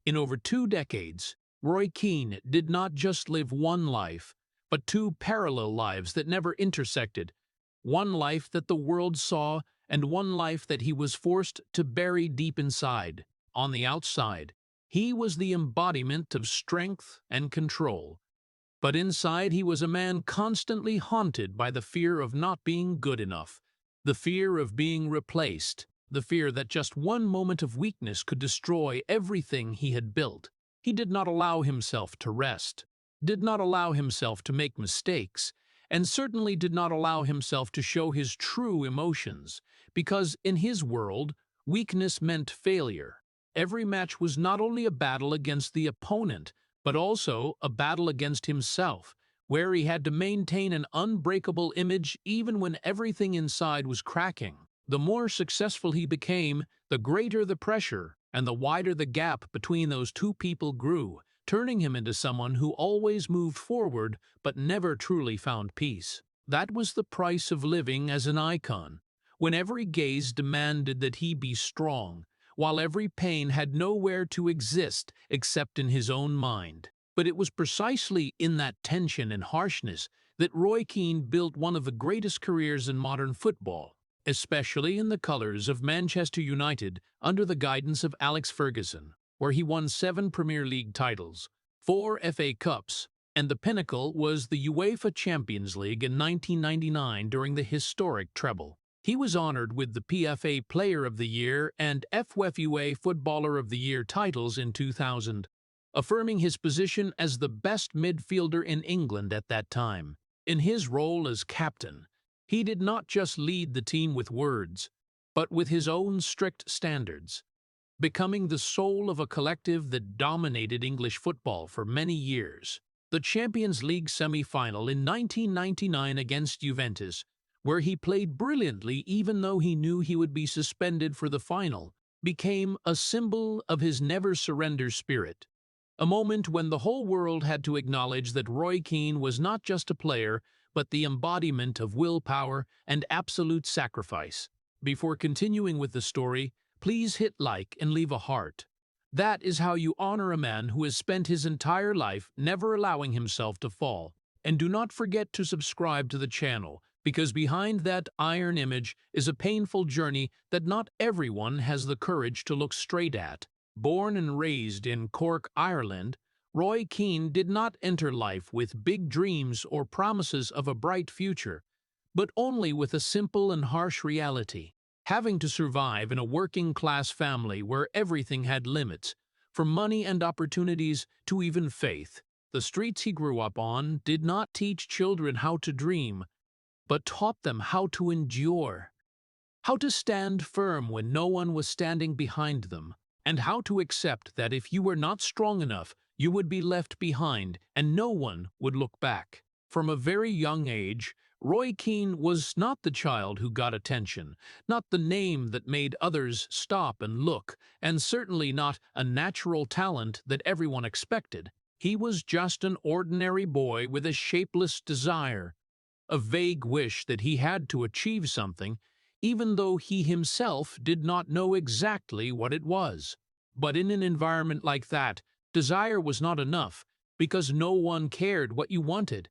In over 2 decades, Roy Keane did not just live one life, but two parallel lives that never intersected. One life that the world saw, and one life that he was forced to bury deep inside. On the outside, he was the embodiment of strength and control. But inside he was a man constantly haunted by the fear of not being good enough, the fear of being replaced, the fear that just one moment of weakness could destroy everything he had built. He did not allow himself to rest, did not allow himself to make mistakes, and certainly did not allow himself to show his true emotions, because in his world, weakness meant failure. Every match was not only a battle against the opponent, but also a battle against himself, where he had to maintain an unbreakable image even when everything inside was cracking. The more successful he became, the greater the pressure, and the wider the gap between those two people grew, turning him into someone who always moved forward but never truly found peace. That was the price of living as an icon, when every gaze demanded that he be strong, while every pain had nowhere to exist except in his own mind. But it was precisely in that tension and harshness that Roy Keane built one of the greatest careers in modern football, especially in the colours of Manchester United under the guidance of Alex Ferguson, where he won 7 Premier League titles, 4 FA Cups, and the pinnacle was the UEFA Champions League in 1999 during the historic treble. He was honoured with the PFA Player of the Year and FUFA Footballer of the Year titles in 2000, affirming his position as the best midfielder in England at that time. In his role as captain, he did not just lead the team with words, but with his own strict standards, becoming the soul of a collective that dominated English football for many years. The Champions League semi-final in 1999 against Juventus, where he played brilliantly even though he knew he would be suspended for the final, became a symbol of his never-surrender spirit. A moment when the whole world had to acknowledge that Roy Keane was not just a player, but the embodiment of willpower and absolute sacrifice. Before continuing with the story, please hit like and leave a heart. That is how you honor a man who has spent his entire life never allowing himself to fall. And do not forget to subscribe to the channel, because behind that iron image is a painful journey that not everyone has the courage to look straight at. Born and raised in Cork, Ireland, Roy Keane did not enter life with big dreams or promises of a bright future, but only with a simple and harsh reality. Having to survive in a working-class family where everything had limits, from money and opportunities to even faith. The streets he grew up on did not teach children how to dream, but taught them how to endure, how to stand firm when no one was standing behind them, and how to accept that if you were not strong enough, you would be left behind and no one would look back. From a very young age, Roy Keane was not the child who got attention, not the name that made others stop and look, and certainly not a natural talent that everyone expected. He was just an ordinary boy with a shapeless desire, a vague wish that he had to achieve something, even though he himself did not know exactly what it was. But in an environment like that, desire was not enough, because no one cared what you wanted.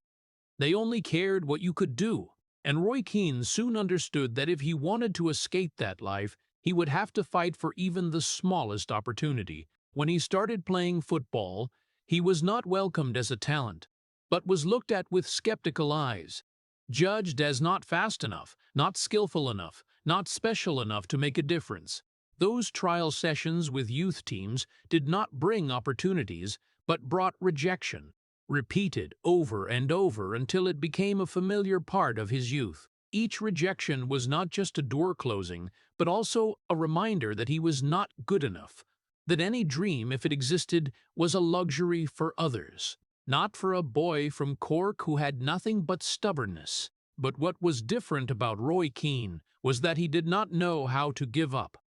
They only cared what you could do. And Roy Keane soon understood that if he wanted to escape that life, he would have to fight for even the smallest opportunity. When he started playing football, he was not welcomed as a talent, but was looked at with skeptical eyes, judged as not fast enough, not skillful enough, not special enough to make a difference. Those trial sessions with youth teams did not bring opportunities, but brought rejection, repeated over and over until it became a familiar part of his youth. Each rejection was not just a door closing, but also a reminder that he was not good enough, that any dream, if it existed, was a luxury for others, not for a boy from Cork who had nothing but stubbornness. But what was different about Roy Keane was that he did not know how to give up,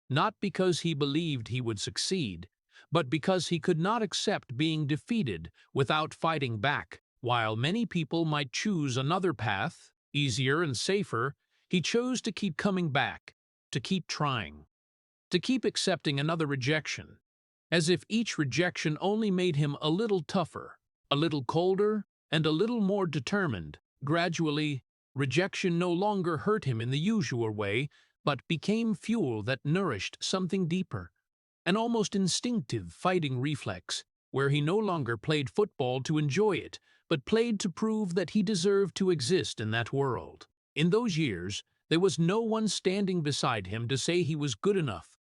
not because he believed he would succeed, but because he could not accept being defeated without fighting back. While many people might choose another path, easier and safer, he chose to keep coming back, to keep trying, to keep accepting another rejection. as if each rejection only made him a little tougher, a little colder, and a little more determined. Gradually, rejection no longer hurt him in the usual way, but became fuel that nourished something deeper, an almost instinctive fighting reflex, where he no longer played football to enjoy it, but played to prove that he deserved to exist in that world. In those years, there was no one standing beside him to say he was good enough,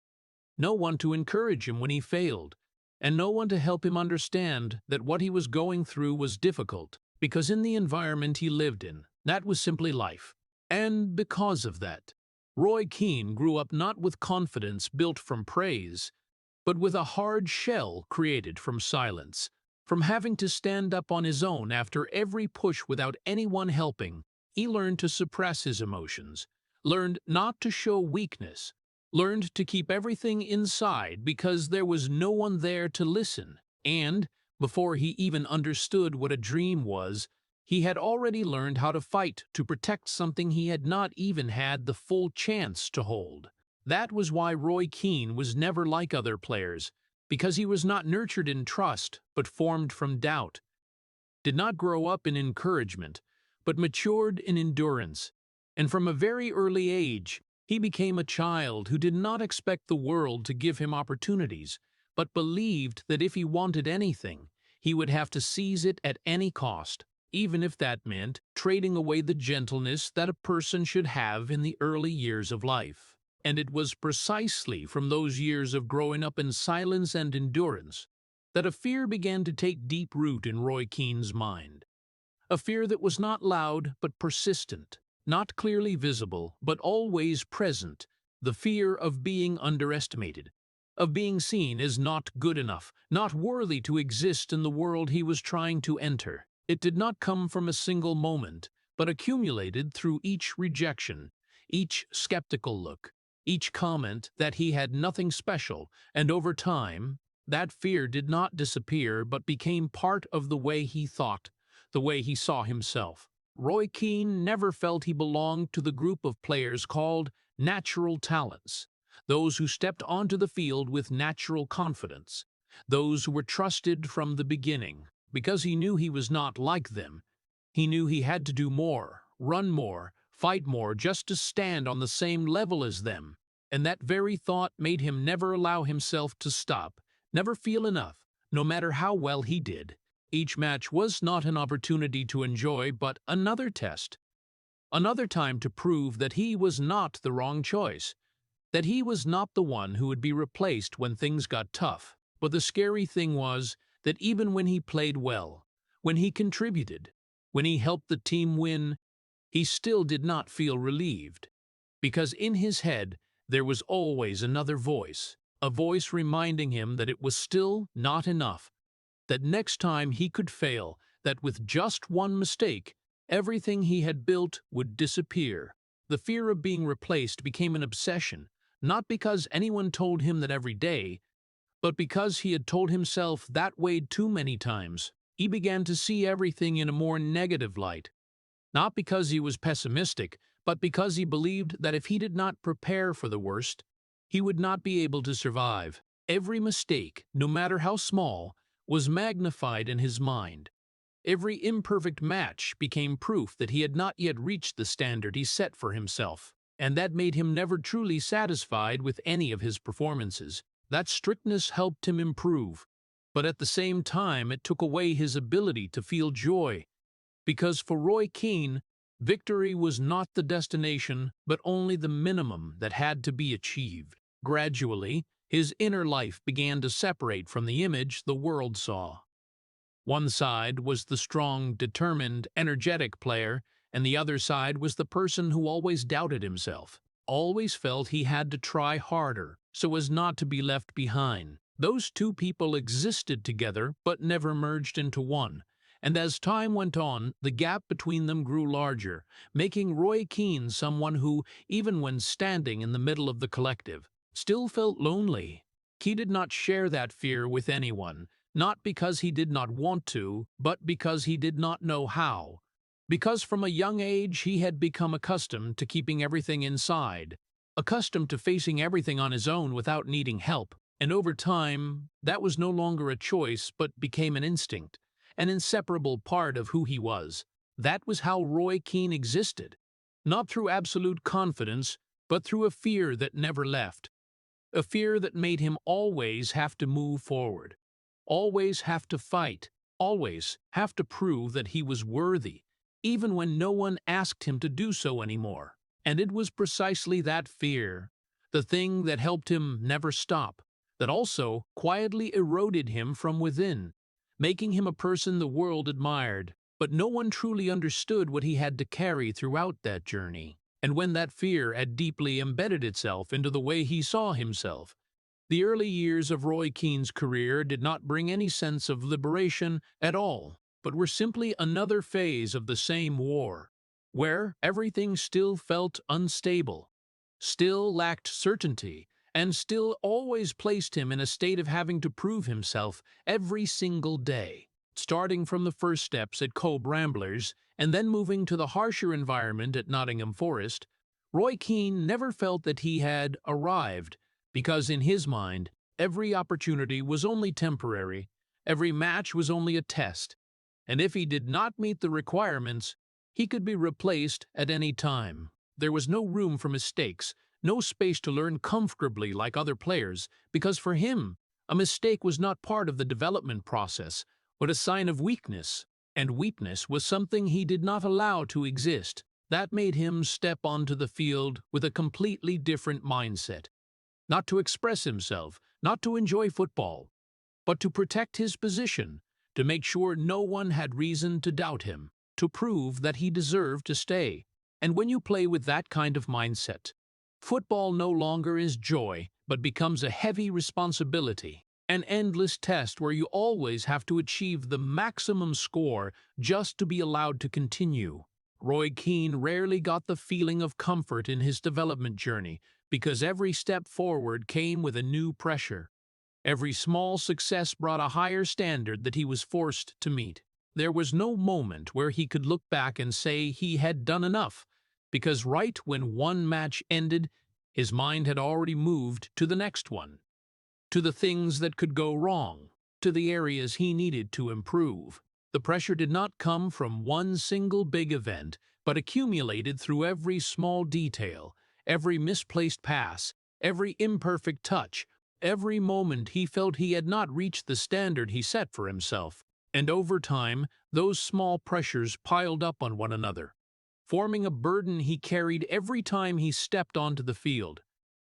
no one to encourage him when he failed, and no one to help him understand that what he was going through was difficult, because in the environment he lived in, that was simply life. And because of that, Roy Keane grew up not with confidence built from praise, but with a hard shell created from silence, from having to stand up on his own after every push without anyone helping. He learned to suppress his emotions, learned not to show weakness, learned to keep everything inside because there was no one there to listen. And, before he even understood what a dream was, he had already learned how to fight to protect something he had not even had the full chance to hold. That was why Roy Keane was never like other players, because he was not nurtured in trust, but formed from doubt, did not grow up in encouragement, but matured in endurance. And from a very early age, he became a child who did not expect the world to give him opportunities, but believed that if he wanted anything, he would have to seize it at any cost, even if that meant trading away the gentleness that a person should have in the early years of life. And it was precisely from those years of growing up in silence and endurance that a fear began to take deep root in Roy Keane's mind. A fear that was not loud but persistent, not clearly visible but always present, the fear of being underestimated, of being seen as not good enough, not worthy to exist in the world he was trying to enter. It did not come from a single moment, but accumulated through each rejection, each skeptical look, each comment that he had nothing special, and over time, that fear did not disappear but became part of the way he thought, the way he saw himself. Roy Keane never felt he belonged to the group of players called natural talents, those who stepped onto the field with natural confidence, those who were trusted from the beginning, because he knew he was not like them. He knew he had to do more, run more, fight more just to stand on the same level as them, and that very thought made him never allow himself to stop, never feel enough, no matter how well he did. Each match was not an opportunity to enjoy, but another test, another time to prove that he was not the wrong choice, that he was not the one who would be replaced when things got tough. But the scary thing was that even when he played well, when he contributed, when he helped the team win, he still did not feel relieved, because in his head there was always another voice, a voice reminding him that it was still not enough, that next time he could fail, that with just one mistake, everything he had built would disappear. The fear of being replaced became an obsession, not because anyone told him that every day, but because he had told himself that way too many times. He began to see everything in a more negative light, not because he was pessimistic, but because he believed that if he did not prepare for the worst, he would not be able to survive. Every mistake, no matter how small, was magnified in his mind. Every imperfect match became proof that he had not yet reached the standard he set for himself, and that made him never truly satisfied with any of his performances. That strictness helped him improve, but at the same time it took away his ability to feel joy, because for Roy Keane, victory was not the destination, but only the minimum that had to be achieved. Gradually, his inner life began to separate from the image the world saw. One side was the strong, determined, energetic player, and the other side was the person who always doubted himself, always felt he had to try harder so as not to be left behind. Those two people existed together but never merged into one, and as time went on, the gap between them grew larger, making Roy Keane someone who, even when standing in the middle of the collective, still felt lonely. He did not share that fear with anyone, not because he did not want to, but because he did not know how. Because from a young age he had become accustomed to keeping everything inside, accustomed to facing everything on his own without needing help. And over time, that was no longer a choice but became an instinct, an inseparable part of who he was. That was how Roy Keane existed, not through absolute confidence, but through a fear that never left, a fear that made him always have to move forward, always have to fight, always have to prove that he was worthy, even when no one asked him to do so anymore. And it was precisely that fear, the thing that helped him never stop, that also quietly eroded him from within, making him a person the world admired. But no one truly understood what he had to carry throughout that journey. And when that fear had deeply embedded itself into the way he saw himself, the early years of Roy Keane's career did not bring any sense of liberation at all, but were simply another phase of the same war, where everything still felt unstable, still lacked certainty, and still always placed him in a state of having to prove himself every single day. Starting from the first steps at Cove Ramblers and then moving to the harsher environment at Nottingham Forest, Roy Keane never felt that he had arrived, because in his mind, every opportunity was only temporary, every match was only a test, and if he did not meet the requirements, he could be replaced at any time. There was no room for mistakes, no space to learn comfortably like other players, because for him, a mistake was not part of the development process, but a sign of weakness, and weakness was something he did not allow to exist. That made him step onto the field with a completely different mindset. Not to express himself, not to enjoy football, but to protect his position, to make sure no one had reason to doubt him, to prove that he deserved to stay. And when you play with that kind of mindset, football no longer is joy, but becomes a heavy responsibility, an endless test where you always have to achieve the maximum score just to be allowed to continue. Roy Keane rarely got the feeling of comfort in his development journey because every step forward came with a new pressure. Every small success brought a higher standard that he was forced to meet. There was no moment where he could look back and say he had done enough, because right when one match ended, his mind had already moved to the next one, to the things that could go wrong, to the areas he needed to improve. The pressure did not come from one single big event, but accumulated through every small detail, every misplaced pass, every imperfect touch, every moment he felt he had not reached the standard he set for himself. And over time, those small pressures piled up on one another, forming a burden he carried every time he stepped onto the field.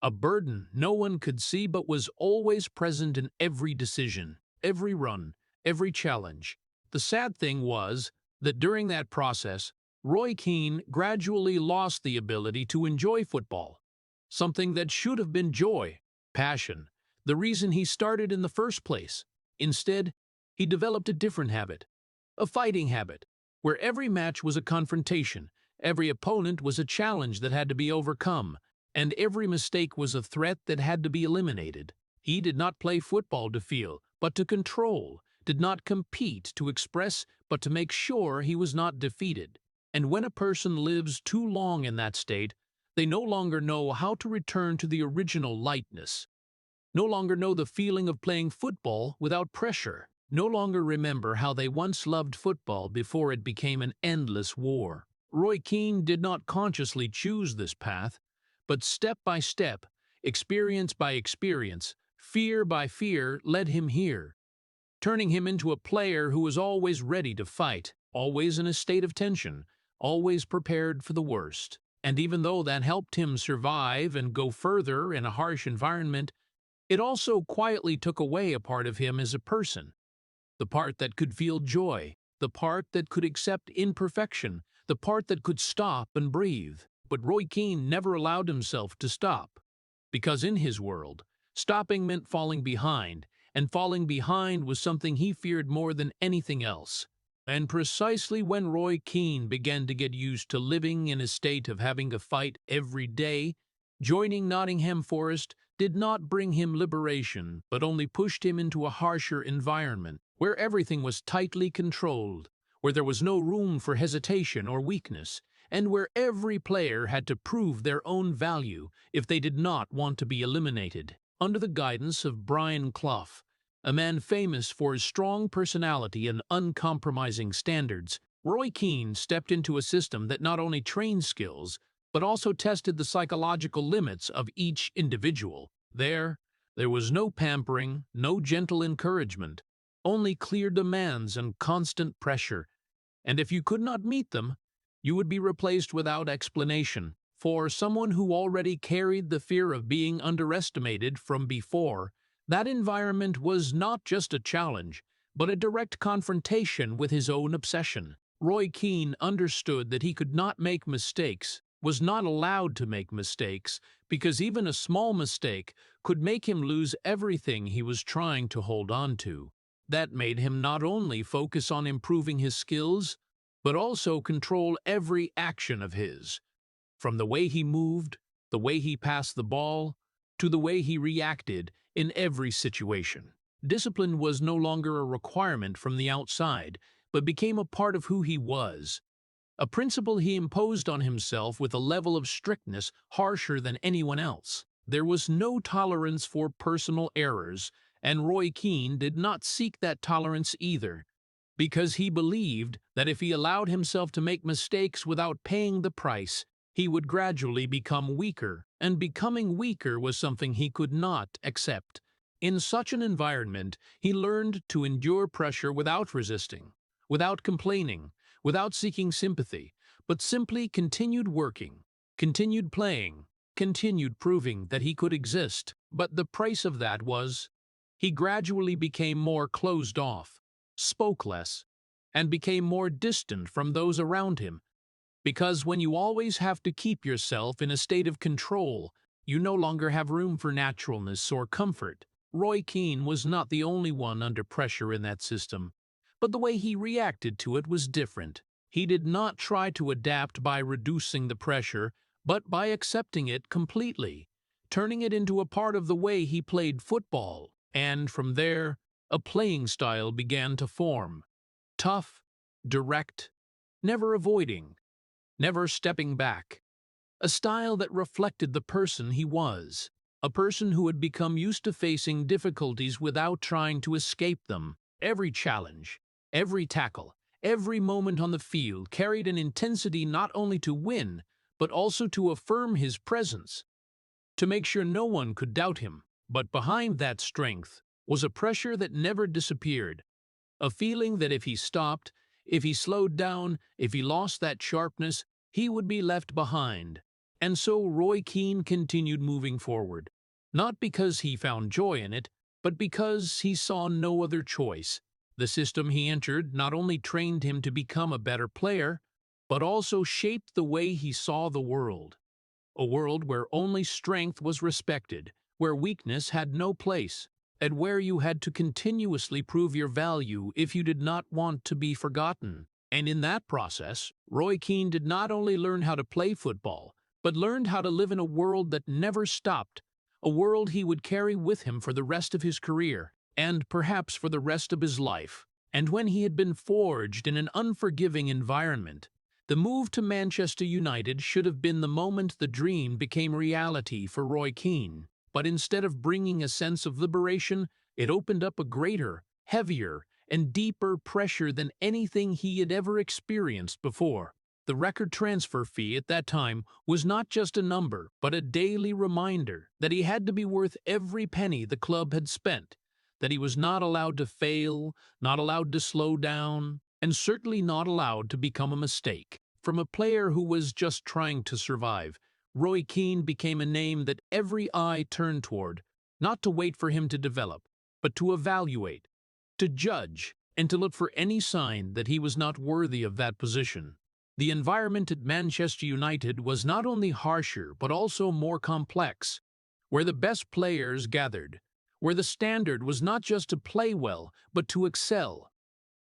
A burden no one could see but was always present in every decision, every run, every challenge. The sad thing was that during that process, Roy Keane gradually lost the ability to enjoy football, something that should have been joy, passion, the reason he started in the first place. Instead, he developed a different habit, a fighting habit, where every match was a confrontation, every opponent was a challenge that had to be overcome, and every mistake was a threat that had to be eliminated. He did not play football to feel, but to control, did not compete to express, but to make sure he was not defeated. And when a person lives too long in that state, they no longer know how to return to the original lightness, no longer know the feeling of playing football without pressure, no longer remember how they once loved football before it became an endless war. Roy Keane did not consciously choose this path, but step by step, experience by experience, fear by fear led him here, turning him into a player who was always ready to fight, always in a state of tension, always prepared for the worst. And even though that helped him survive and go further in a harsh environment, it also quietly took away a part of him as a person, the part that could feel joy, the part that could accept imperfection, the part that could stop and breathe. But Roy Keane never allowed himself to stop, because in his world, stopping meant falling behind, and falling behind was something he feared more than anything else. And precisely when Roy Keane began to get used to living in a state of having to fight every day, joining Nottingham Forest did not bring him liberation, but only pushed him into a harsher environment, where everything was tightly controlled, where there was no room for hesitation or weakness, and where every player had to prove their own value if they did not want to be eliminated. Under the guidance of Brian Clough, a man famous for his strong personality and uncompromising standards, Roy Keane stepped into a system that not only trained skills, but also tested the psychological limits of each individual. There was no pampering, no gentle encouragement, only clear demands and constant pressure. And if you could not meet them, you would be replaced without explanation. For someone who already carried the fear of being underestimated from before, that environment was not just a challenge, but a direct confrontation with his own obsession. Roy Keane understood that he could not make mistakes, was not allowed to make mistakes, because even a small mistake could make him lose everything he was trying to hold on to. That made him not only focus on improving his skills, but also control every action of his. From the way he moved, the way he passed the ball, to the way he reacted in every situation. Discipline was no longer a requirement from the outside, but became a part of who he was. A principle he imposed on himself with a level of strictness harsher than anyone else. There was no tolerance for personal errors, and Roy Keane did not seek that tolerance either, because he believed that if he allowed himself to make mistakes without paying the price, he would gradually become weaker, and becoming weaker was something he could not accept. In such an environment, he learned to endure pressure without resisting, without complaining, without seeking sympathy, but simply continued working, continued playing, continued proving that he could exist. But the price of that was, he gradually became more closed off, spoke less, and became more distant from those around him. Because when you always have to keep yourself in a state of control, you no longer have room for naturalness or comfort. Roy Keane was not the only one under pressure in that system, but the way he reacted to it was different. He did not try to adapt by reducing the pressure, but by accepting it completely, turning it into a part of the way he played football. And from there, a playing style began to form. Tough, direct, never avoiding, never stepping back. A style that reflected the person he was, a person who had become used to facing difficulties without trying to escape them. Every challenge, every tackle, every moment on the field carried an intensity not only to win, but also to affirm his presence, to make sure no one could doubt him. But behind that strength was a pressure that never disappeared, a feeling that if he stopped, if he slowed down, if he lost that sharpness, he would be left behind. And so Roy Keane continued moving forward, not because he found joy in it, but because he saw no other choice. The system he entered not only trained him to become a better player, but also shaped the way he saw the world. A world where only strength was respected, where weakness had no place, and where you had to continuously prove your value if you did not want to be forgotten. And in that process, Roy Keane did not only learn how to play football, but learned how to live in a world that never stopped, a world he would carry with him for the rest of his career, and perhaps for the rest of his life. And when he had been forged in an unforgiving environment, the move to Manchester United should have been the moment the dream became reality for Roy Keane. But instead of bringing a sense of liberation, it opened up a greater, heavier, and deeper pressure than anything he had ever experienced before. The record transfer fee at that time was not just a number, but a daily reminder that he had to be worth every penny the club had spent, that he was not allowed to fail, not allowed to slow down, and certainly not allowed to become a mistake. From a player who was just trying to survive, Roy Keane became a name that every eye turned toward, not to wait for him to develop, but to evaluate, to judge, and to look for any sign that he was not worthy of that position. The environment at Manchester United was not only harsher but also more complex, where the best players gathered, where the standard was not just to play well, but to excel,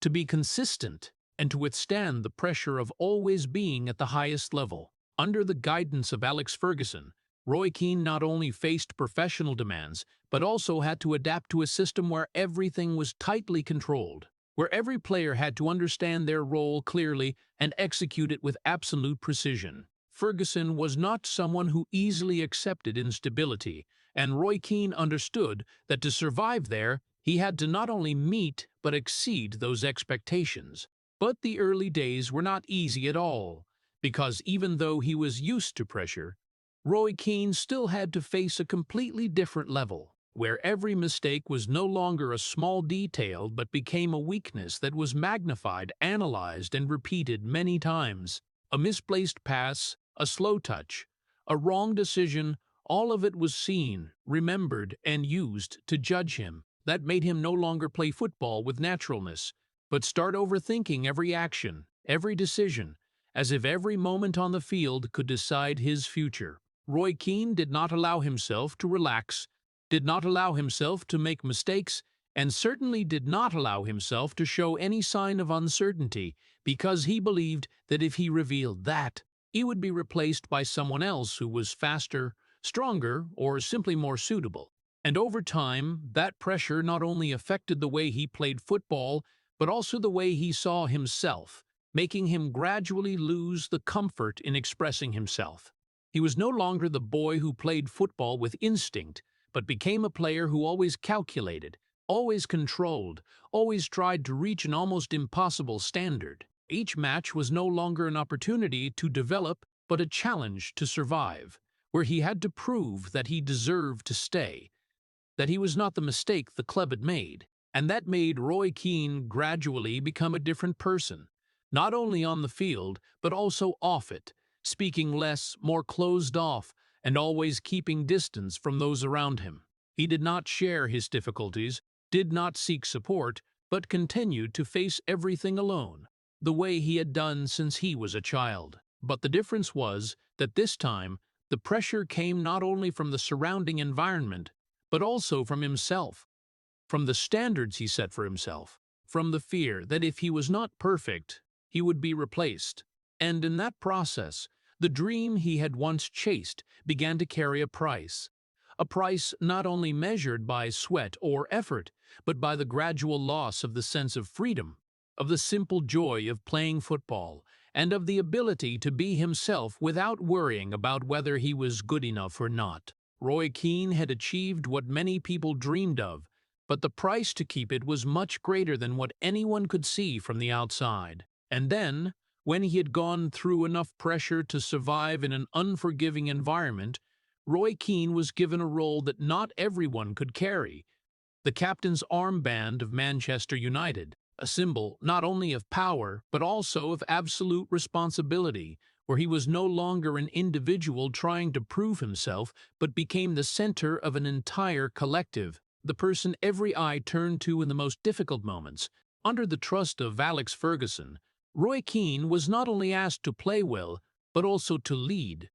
to be consistent, and to withstand the pressure of always being at the highest level. Under the guidance of Alex Ferguson, Roy Keane not only faced professional demands, but also had to adapt to a system where everything was tightly controlled, where every player had to understand their role clearly and execute it with absolute precision. Ferguson was not someone who easily accepted instability, and Roy Keane understood that to survive there, he had to not only meet but exceed those expectations. But the early days were not easy at all, because even though he was used to pressure, Roy Keane still had to face a completely different level, where every mistake was no longer a small detail but became a weakness that was magnified, analyzed, and repeated many times. A misplaced pass, a slow touch, a wrong decision, all of it was seen, remembered, and used to judge him. That made him no longer play football with naturalness, but start overthinking every action, every decision, as if every moment on the field could decide his future. Roy Keane did not allow himself to relax, did not allow himself to make mistakes, and certainly did not allow himself to show any sign of uncertainty, because he believed that if he revealed that, he would be replaced by someone else who was faster, stronger, or simply more suitable. And over time, that pressure not only affected the way he played football, but also the way he saw himself, making him gradually lose the comfort in expressing himself. He was no longer the boy who played football with instinct, but became a player who always calculated, always controlled, always tried to reach an almost impossible standard. Each match was no longer an opportunity to develop, but a challenge to survive, where he had to prove that he deserved to stay, that he was not the mistake the club had made, and that made Roy Keane gradually become a different person, not only on the field, but also off it, speaking less, more closed off, and always keeping distance from those around him. He did not share his difficulties, did not seek support, but continued to face everything alone, the way he had done since he was a child. But the difference was that this time, the pressure came not only from the surrounding environment, but also from himself, from the standards he set for himself, from the fear that if he was not perfect, he would be replaced. And in that process, the dream he had once chased began to carry a price not only measured by sweat or effort, but by the gradual loss of the sense of freedom, of the simple joy of playing football, and of the ability to be himself without worrying about whether he was good enough or not. Roy Keane had achieved what many people dreamed of, but the price to keep it was much greater than what anyone could see from the outside. And then, when he had gone through enough pressure to survive in an unforgiving environment, Roy Keane was given a role that not everyone could carry: the captain's armband of Manchester United, a symbol not only of power but also of absolute responsibility, where he was no longer an individual trying to prove himself, but became the center of an entire collective, the person every eye turned to in the most difficult moments. Under the trust of Alex Ferguson, Roy Keane was not only asked to play well, but also to lead,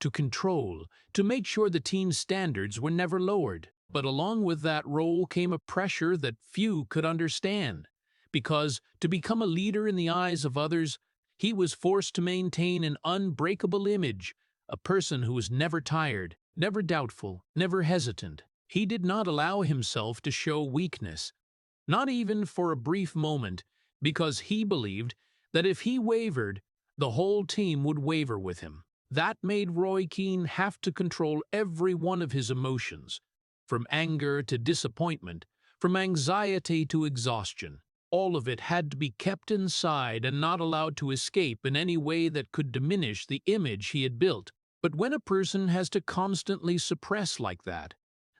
to control, to make sure the team's standards were never lowered. But along with that role came a pressure that few could understand, because to become a leader in the eyes of others, he was forced to maintain an unbreakable image, a person who was never tired, never doubtful, never hesitant. He did not allow himself to show weakness, not even for a brief moment, because he believed that if he wavered, the whole team would waver with him. That made Roy Keane have to control every one of his emotions, from anger to disappointment, from anxiety to exhaustion. All of it had to be kept inside and not allowed to escape in any way that could diminish the image he had built. But when a person has to constantly suppress like that,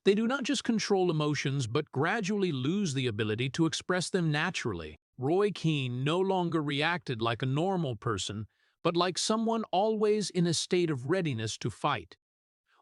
they do not just control emotions but gradually lose the ability to express them naturally. Roy Keane no longer reacted like a normal person, but like someone always in a state of readiness to fight,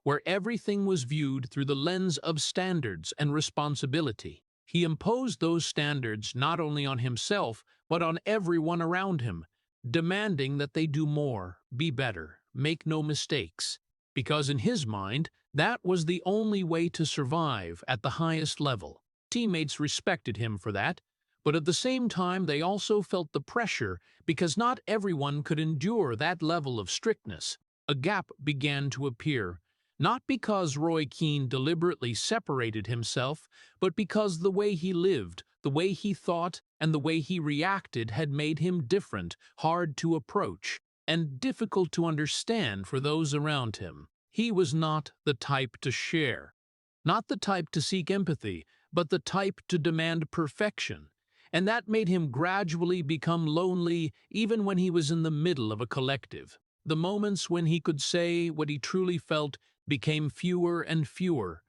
where everything was viewed through the lens of standards and responsibility. He imposed those standards not only on himself, but on everyone around him, demanding that they do more, be better, make no mistakes, because in his mind, that was the only way to survive at the highest level. Teammates respected him for that, but at the same time they also felt the pressure because not everyone could endure that level of strictness. A gap began to appear, not because Roy Keane deliberately separated himself, but because the way he lived, the way he thought, and the way he reacted had made him different, hard to approach, and difficult to understand for those around him. He was not the type to share, Not the type to seek empathy, but the type to demand perfection. And that made him gradually become lonely even when he was in the middle of a collective. The moments when he could say what he truly felt became fewer and fewer,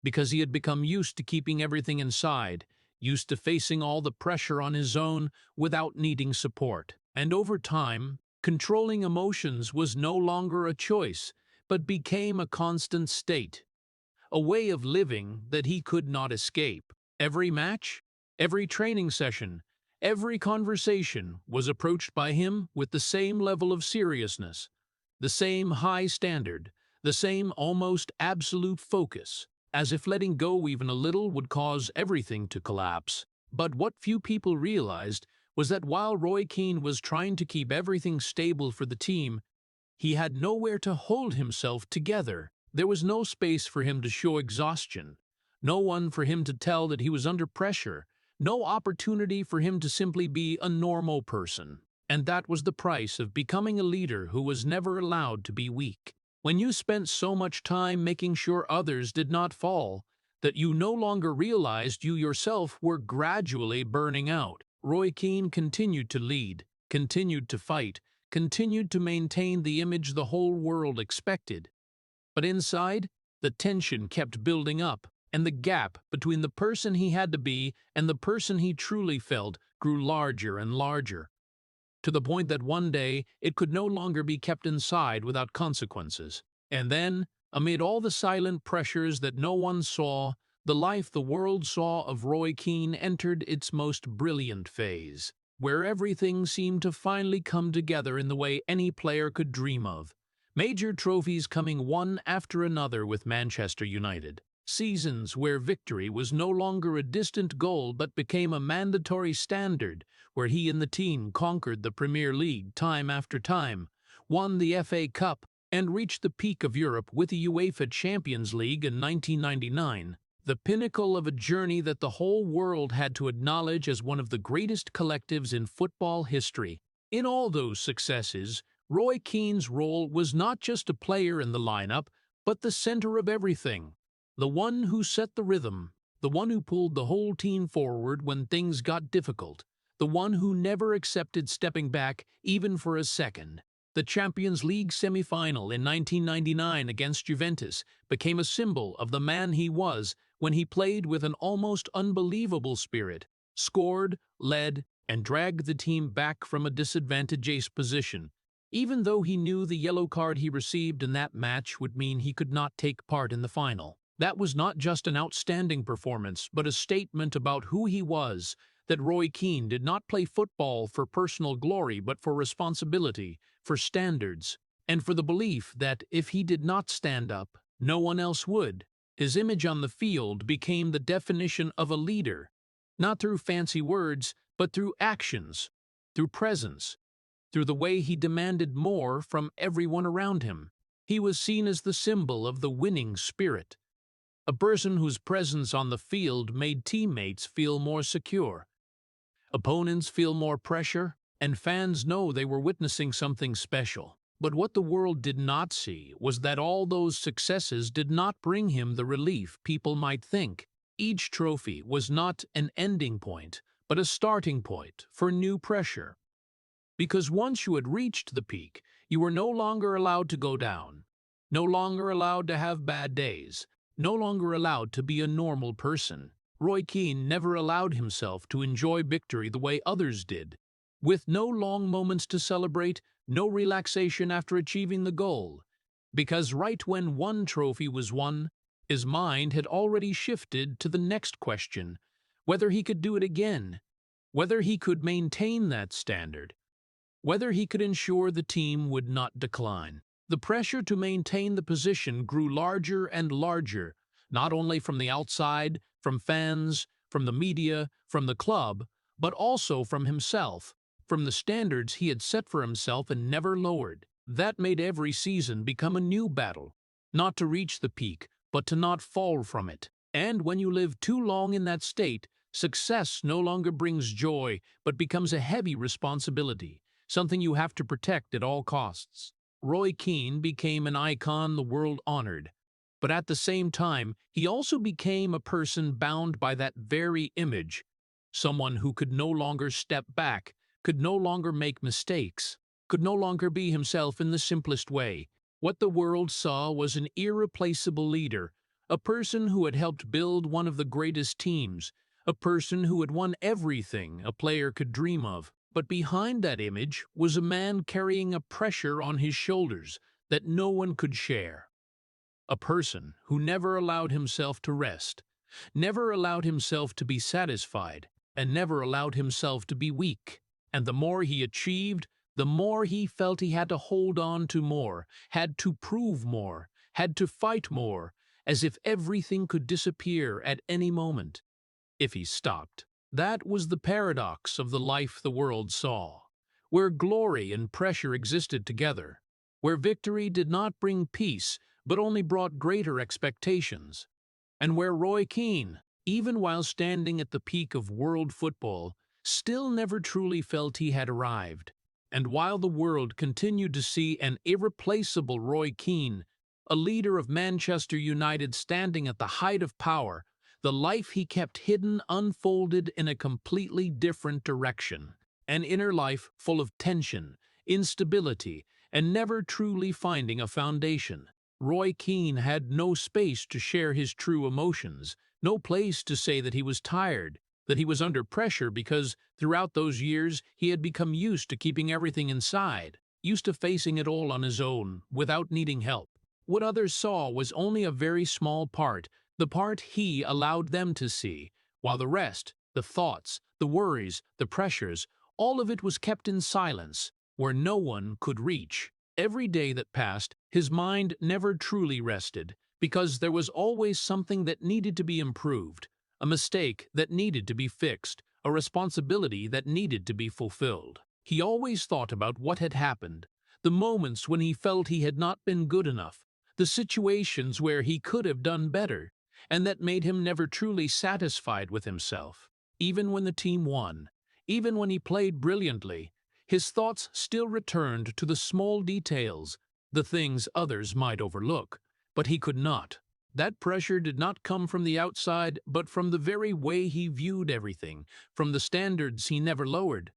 because he had become used to keeping everything inside, used to facing all the pressure on his own without needing support. And over time, controlling emotions was no longer a choice, but became a constant state, a way of living that he could not escape. Every match, every training session, every conversation was approached by him with the same level of seriousness, the same high standard, the same almost absolute focus, as if letting go even a little would cause everything to collapse. But what few people realized was that while Roy Keane was trying to keep everything stable for the team, he had nowhere to hold himself together. There was no space for him to show exhaustion, no one for him to tell that he was under pressure, no opportunity for him to simply be a normal person. And that was the price of becoming a leader who was never allowed to be weak. When you spent so much time making sure others did not fall, that you no longer realized you yourself were gradually burning out, Roy Keane continued to lead, continued to fight, continued to maintain the image the whole world expected. But inside, the tension kept building up, and the gap between the person he had to be and the person he truly felt grew larger and larger, to the point that one day it could no longer be kept inside without consequences. And then, amid all the silent pressures that no one saw, the life the world saw of Roy Keane entered its most brilliant phase, where everything seemed to finally come together in the way any player could dream of. Major trophies coming one after another with Manchester United. Seasons where victory was no longer a distant goal but became a mandatory standard, where he and the team conquered the Premier League time after time, won the FA Cup, and reached the peak of Europe with the UEFA Champions League in 1999, the pinnacle of a journey that the whole world had to acknowledge as one of the greatest collectives in football history. In all those successes, Roy Keane's role was not just a player in the lineup, but the center of everything. The one who set the rhythm, the one who pulled the whole team forward when things got difficult, the one who never accepted stepping back even for a second. The Champions League semi-final in 1999 against Juventus became a symbol of the man he was when he played with an almost unbelievable spirit, scored, led, and dragged the team back from a disadvantageous position, even though he knew the yellow card he received in that match would mean he could not take part in the final. That was not just an outstanding performance, but a statement about who he was, that Roy Keane did not play football for personal glory but for responsibility, for standards, and for the belief that if he did not stand up, no one else would. His image on the field became the definition of a leader, not through fancy words, but through actions, through presence, through the way he demanded more from everyone around him. He was seen as the symbol of the winning spirit, a person whose presence on the field made teammates feel more secure, opponents feel more pressure, and fans know they were witnessing something special. But what the world did not see was that all those successes did not bring him the relief people might think. Each trophy was not an ending point, but a starting point for new pressure. Because once you had reached the peak, you were no longer allowed to go down, no longer allowed to have bad days, no longer allowed to be a normal person. Roy Keane never allowed himself to enjoy victory the way others did, with no long moments to celebrate, no relaxation after achieving the goal. Because right when one trophy was won, his mind had already shifted to the next question, whether he could do it again, whether he could maintain that standard, whether he could ensure the team would not decline. The pressure to maintain the position grew larger and larger, not only from the outside, from fans, from the media, from the club, but also from himself, from the standards he had set for himself and never lowered. That made every season become a new battle, not to reach the peak, but to not fall from it. And when you live too long in that state, success no longer brings joy, but becomes a heavy responsibility, something you have to protect at all costs. Roy Keane became an icon the world honored, But at the same time, he also became a person bound by that very image, someone who could no longer step back, could no longer make mistakes, could no longer be himself in the simplest way. What the world saw was an irreplaceable leader, a person who had helped build one of the greatest teams, a person who had won everything a player could dream of. But behind that image was a man carrying a pressure on his shoulders that no one could share. A person who never allowed himself to rest, never allowed himself to be satisfied, and never allowed himself to be weak. And the more he achieved, the more he felt he had to hold on to more, had to prove more, had to fight more, as if everything could disappear at any moment if he stopped. That was the paradox of the life the world saw, where glory and pressure existed together, where victory did not bring peace but only brought greater expectations, and where Roy Keane, even while standing at the peak of world football, still never truly felt he had arrived. And while the world continued to see an irreplaceable Roy Keane, a leader of Manchester United standing at the height of power, the life he kept hidden unfolded in a completely different direction. An inner life full of tension, instability, and never truly finding a foundation. Roy Keane had no space to share his true emotions, no place to say that he was tired, that he was under pressure because throughout those years he had become used to keeping everything inside, used to facing it all on his own, without needing help. What others saw was only a very small part, the part he allowed them to see, while the rest, the thoughts, the worries, the pressures, all of it was kept in silence, where no one could reach. Every day that passed, his mind never truly rested, because there was always something that needed to be improved, a mistake that needed to be fixed, a responsibility that needed to be fulfilled. He always thought about what had happened, the moments when he felt he had not been good enough, the situations where he could have done better, and that made him never truly satisfied with himself. Even when the team won, even when he played brilliantly, his thoughts still returned to the small details, the things others might overlook, but he could not. That pressure did not come from the outside, but from the very way he viewed everything, from the standards he never lowered,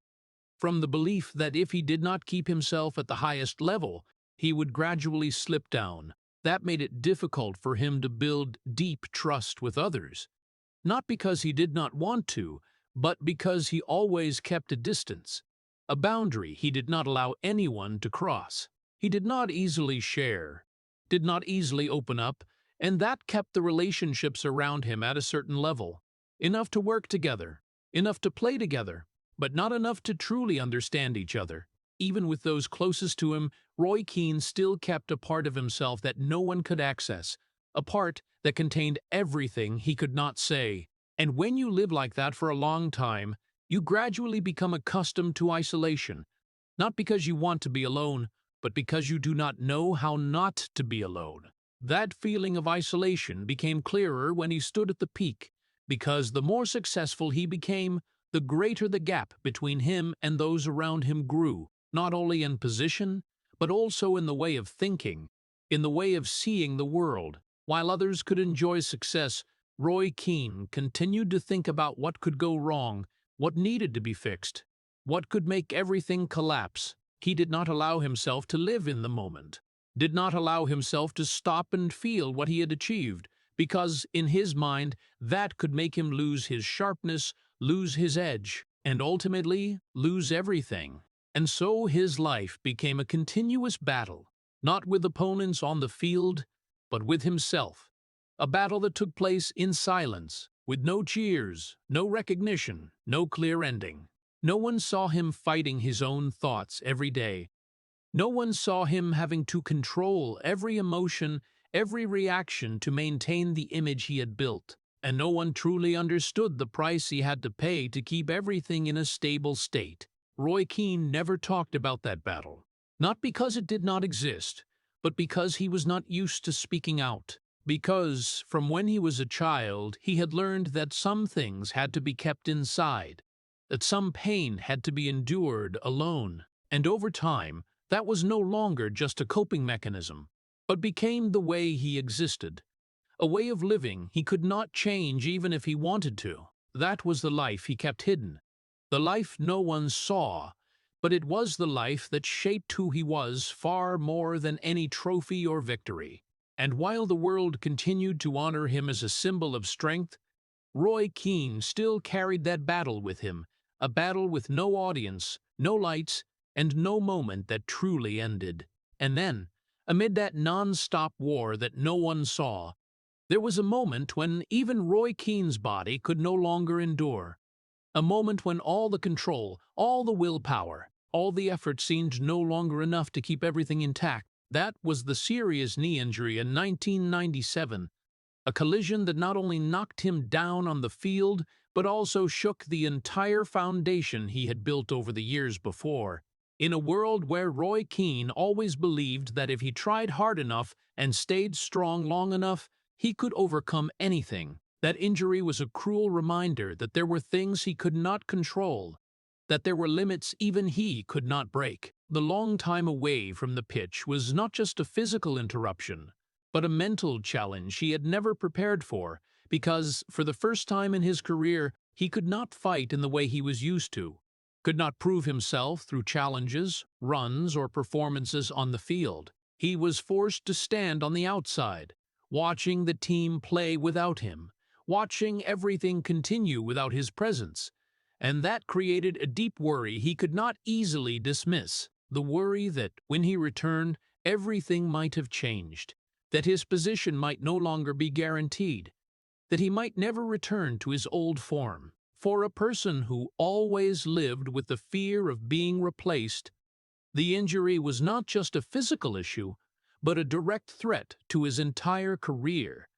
from the belief that if he did not keep himself at the highest level, he would gradually slip down. That made it difficult for him to build deep trust with others, not because he did not want to, but because he always kept a distance, a boundary he did not allow anyone to cross. He did not easily share, did not easily open up, and that kept the relationships around him at a certain level, enough to work together, enough to play together, but not enough to truly understand each other. Even with those closest to him, Roy Keane still kept a part of himself that no one could access, a part that contained everything he could not say. And when you live like that for a long time, you gradually become accustomed to isolation, not because you want to be alone, but because you do not know how not to be alone. That feeling of isolation became clearer when he stood at the peak, because the more successful he became, the greater the gap between him and those around him grew, not only in position, but also in the way of thinking, in the way of seeing the world. While others could enjoy success, Roy Keane continued to think about what could go wrong, what needed to be fixed, what could make everything collapse. He did not allow himself to live in the moment, did not allow himself to stop and feel what he had achieved, because in his mind that could make him lose his sharpness, lose his edge, and ultimately lose everything. And so his life became a continuous battle, not with opponents on the field, but with himself. A battle that took place in silence, with no cheers, no recognition, no clear ending. No one saw him fighting his own thoughts every day. No one saw him having to control every emotion, every reaction to maintain the image he had built. And no one truly understood the price he had to pay to keep everything in a stable state. Roy Keane never talked about that battle, not because it did not exist, but because he was not used to speaking out. Because, from when he was a child, he had learned that some things had to be kept inside, that some pain had to be endured alone. And over time, that was no longer just a coping mechanism, but became the way he existed. a way of living he could not change even if he wanted to. That was the life he kept hidden, the life no one saw, but it was the life that shaped who he was far more than any trophy or victory. And while the world continued to honor him as a symbol of strength, Roy Keane still carried that battle with him, a battle with no audience, no lights, and no moment that truly ended. And then, amid that non-stop war that no one saw, there was a moment when even Roy Keane's body could no longer endure. A moment when all the control, all the willpower, all the effort seemed no longer enough to keep everything intact. That was the serious knee injury in 1997, a collision that not only knocked him down on the field, but also shook the entire foundation he had built over the years before. In a world where Roy Keane always believed that if he tried hard enough and stayed strong long enough, he could overcome anything, that injury was a cruel reminder that there were things he could not control, that there were limits even he could not break. The long time away from the pitch was not just a physical interruption, but a mental challenge he had never prepared for, because, for the first time in his career, he could not fight in the way he was used to, could not prove himself through challenges, runs, or performances on the field. He was forced to stand on the outside, watching the team play without him, watching everything continue without his presence. And that created a deep worry he could not easily dismiss, the worry that, when he returned, everything might have changed, that his position might no longer be guaranteed, that he might never return to his old form. For a person who always lived with the fear of being replaced, the injury was not just a physical issue, but a direct threat to his entire career,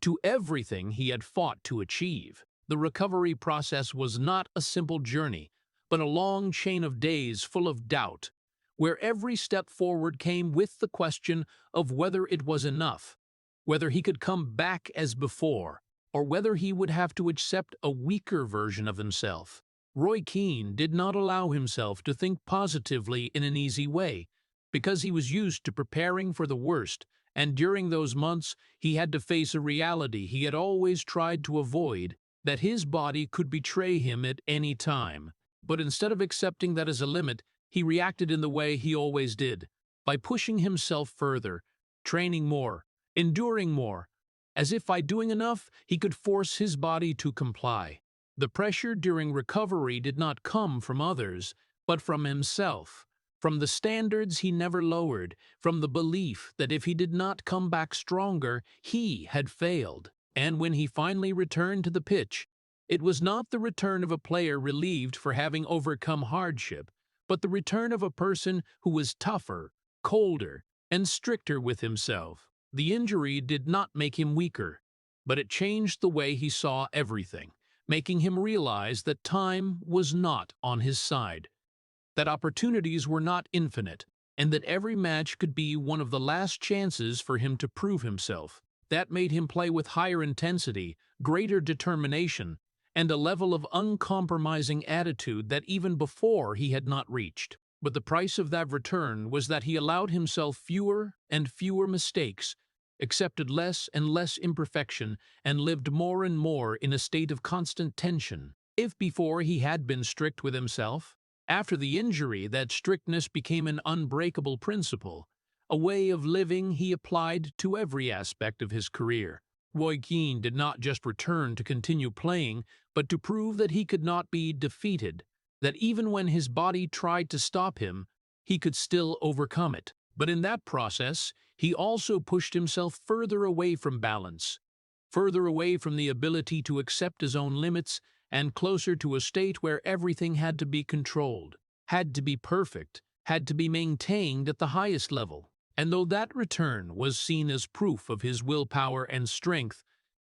to everything he had fought to achieve. The recovery process was not a simple journey, but a long chain of days full of doubt, where every step forward came with the question of whether it was enough, whether he could come back as before, or whether he would have to accept a weaker version of himself. Roy Keane did not allow himself to think positively in an easy way, because he was used to preparing for the worst, and during those months he had to face a reality he had always tried to avoid, that his body could betray him at any time. But instead of accepting that as a limit, he reacted in the way he always did, by pushing himself further, training more, enduring more, as if by doing enough he could force his body to comply. The pressure during recovery did not come from others, but from himself, from the standards he never lowered, from the belief that if he did not come back stronger, he had failed. And when he finally returned to the pitch, it was not the return of a player relieved for having overcome hardship, but the return of a person who was tougher, colder, and stricter with himself. The injury did not make him weaker, but it changed the way he saw everything, making him realize that time was not on his side, that opportunities were not infinite, and that every match could be one of the last chances for him to prove himself. That made him play with higher intensity, greater determination, and a level of uncompromising attitude that even before he had not reached. But the price of that return was that he allowed himself fewer and fewer mistakes, accepted less and less imperfection, and lived more and more in a state of constant tension. If before he had been strict with himself, after the injury that strictness became an unbreakable principle, a way of living he applied to every aspect of his career. Roy Keane did not just return to continue playing, but to prove that he could not be defeated, that even when his body tried to stop him, he could still overcome it. But in that process, he also pushed himself further away from balance, further away from the ability to accept his own limits, and closer to a state where everything had to be controlled, had to be perfect, had to be maintained at the highest level. And though that return was seen as proof of his willpower and strength,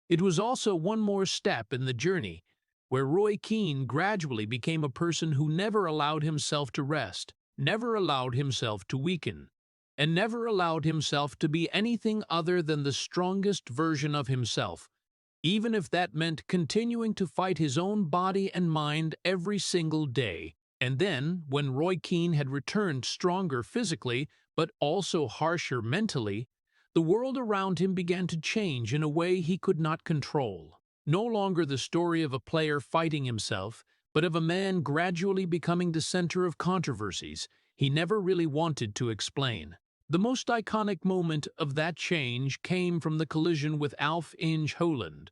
it was also one more step in the journey, where Roy Keane gradually became a person who never allowed himself to rest, never allowed himself to weaken, and never allowed himself to be anything other than the strongest version of himself, even if that meant continuing to fight his own body and mind every single day. And then, when Roy Keane had returned stronger physically, but also harsher mentally, The world around him began to change in a way he could not control. No longer the story of a player fighting himself, but of a man gradually becoming the center of controversies he never really wanted to explain. The most iconic moment of that change came from the collision with Alf Inge Holland,